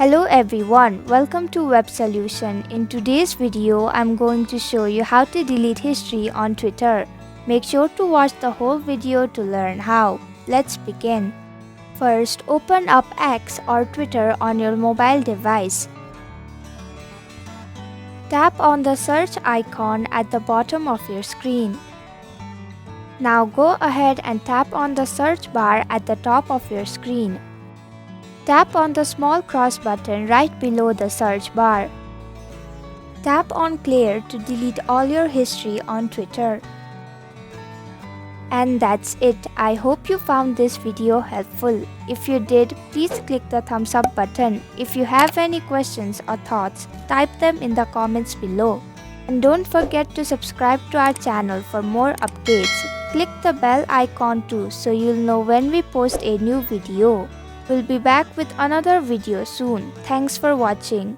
Hello everyone, welcome to Web Solution. In today's video, I'm going to show you how to delete history on Twitter. Make sure to watch the whole video to learn how. Let's begin. First, open up X or Twitter on your mobile device. Tap on the search icon at the bottom of your screen. Now go ahead and tap on the search bar at the top of your screen. Tap on the small cross button right below the search bar. Tap on Clear to delete all your history on Twitter. And that's it. I hope you found this video helpful. If you did, please click the thumbs up button. If you have any questions or thoughts, type them in the comments below. And don't forget to subscribe to our channel for more updates. Click the bell icon too so you'll know when we post a new video. We'll be back with another video soon. Thanks for watching.